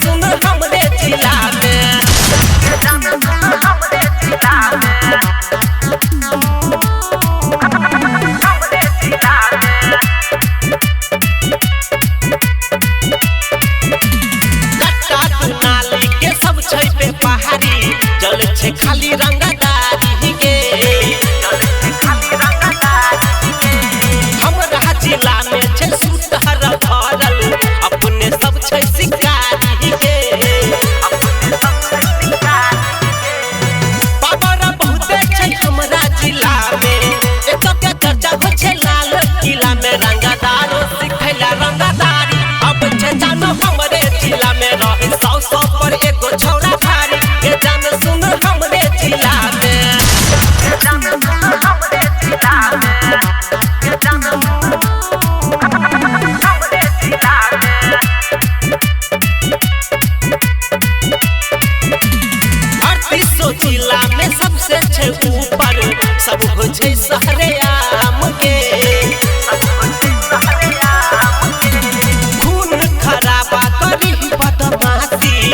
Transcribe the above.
सुन हमरे जिला में नाली के सब छै पे पहाड़ी जल छै खाली रंगदारी के हमरा जिला में छै सुतहर भरल अपने सब छै शिकारी के पावर बहुते छै हमरा जिला में एक के चर्चा हो छै लाल किला में रंगदारो सिखैला रंगदारी अब छै जानो हमरे जिला में रहे सौ पर एगो छौरा भारी के जान सुन हमरे जिला में जिला में सबसे छै ऊपर सब हो छै शहरे आम के खून खराबा करी बदमाशी